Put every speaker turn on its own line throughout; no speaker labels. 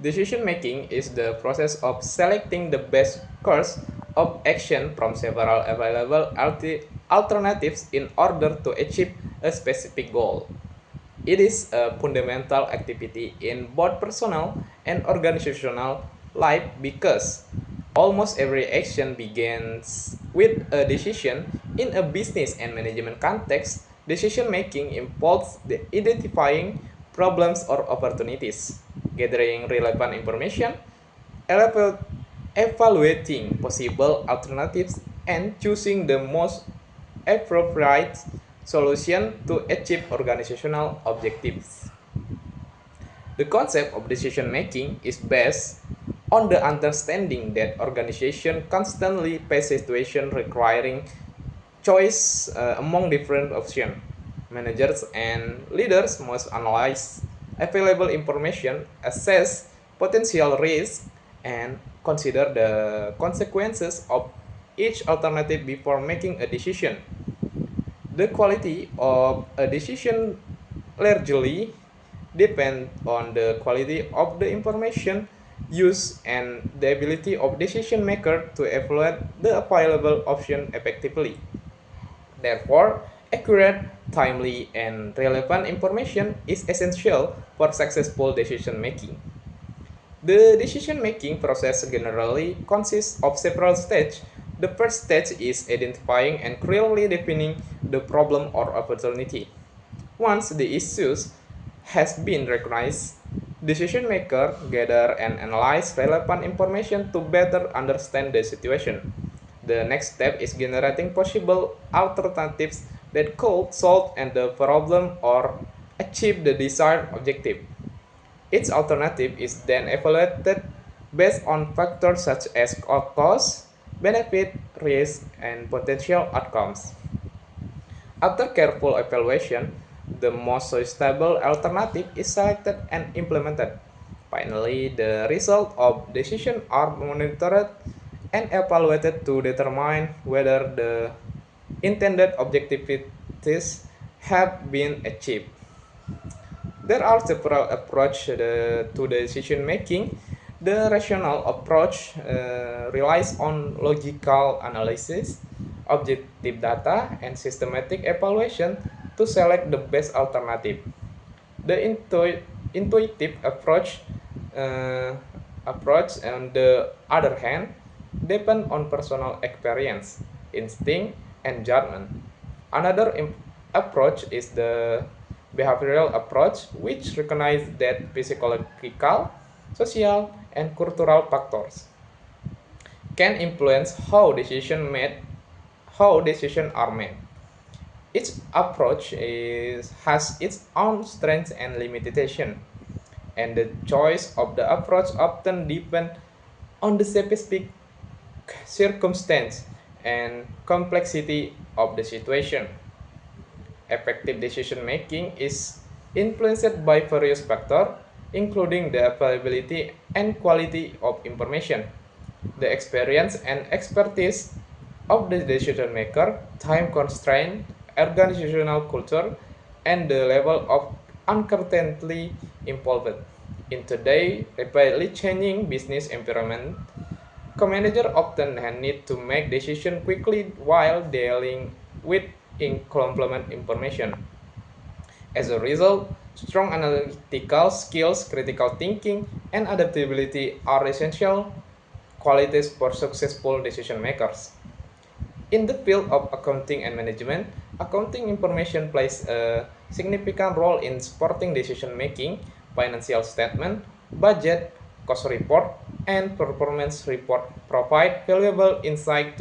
Decision making is the process of selecting the best course of action from several available alternatives in order to achieve a specific goal. It is a fundamental activity in both personal and organizational life because almost every action begins with a decision. In a business and management context, decision making involves the identifying problems or opportunities, gathering relevant information, evaluating possible alternatives, and choosing the most appropriate solution to achieve organizational objectives. The concept of decision making is based on the understanding that organizations constantly face situations requiring choice among different options. Managers and leaders must analyze available information, assess potential risks, and consider the consequences of each alternative before making a decision. The quality of a decision largely depends on the quality of the information used and the ability of decision maker to evaluate the available option effectively. Therefore, accurate, timely, and relevant information is essential for successful decision making. The decision-making process generally consists of several stages. The first stage is identifying and clearly defining the problem or opportunity. Once the issues has been recognized, decision maker gather and analyze relevant information to better understand the situation. The next step is generating possible alternatives that could solve the problem or achieve the desired objective. Each alternative is then evaluated based on factors such as cost, benefit, risk, and potential outcomes. After careful evaluation, the most suitable alternative is selected and implemented. Finally, the results of decision are monitored and evaluated to determine whether the intended objectives have been achieved. There are several approaches to decision making. The rational approach relies on logical analysis, objective data, and systematic evaluation to select the best alternative. The intuitive uh, approach, on the other hand, depend on personal experience, instinct, and judgment. Another approach is the behavioral approach, which recognizes that physiological, social, and cultural factors can influence how decisions are made. Each approach has its own strengths and limitation, and the choice of the approach often depends on the specific circumstance and complexity of the situation. Effective decision making is influenced by various factors, including the availability and quality of information, the experience and expertise of the decision maker, time constraint, organizational culture, and the level of uncertainty involved. In today's rapidly changing business environment, co-managers often need to make decisions quickly while dealing with incomplete information. As a result, strong analytical skills, critical thinking, and adaptability are essential qualities for successful decision makers. In the field of accounting and management, accounting information plays a significant role in supporting decision making. Financial statement, budget, cost report, and performance report provide valuable insight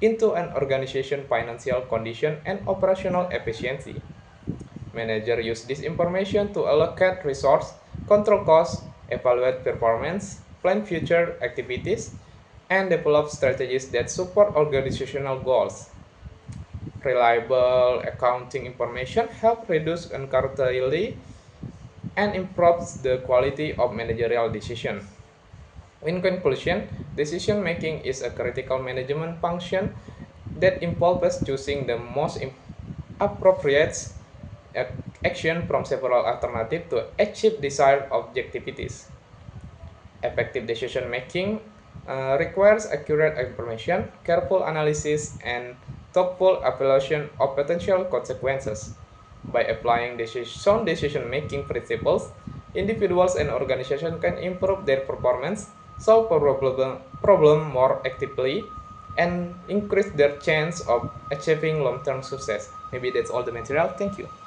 into an organization's financial condition and operational efficiency. Managers use this information to allocate resources, control costs, evaluate performance, plan future activities, and develop strategies that support organizational goals. Reliable accounting information helps reduce uncertainty and improves the quality of managerial decision. In conclusion, decision making is a critical management function that involves choosing the most appropriate action from several alternatives to achieve desired objectivities. Effective decision making requires accurate information, careful analysis, and thoughtful evaluation of potential consequences. By applying sound decision-making principles, individuals and organizations can improve their performance, solve problem more actively, and increase their chance of achieving long-term success. Maybe that's all the material. Thank you.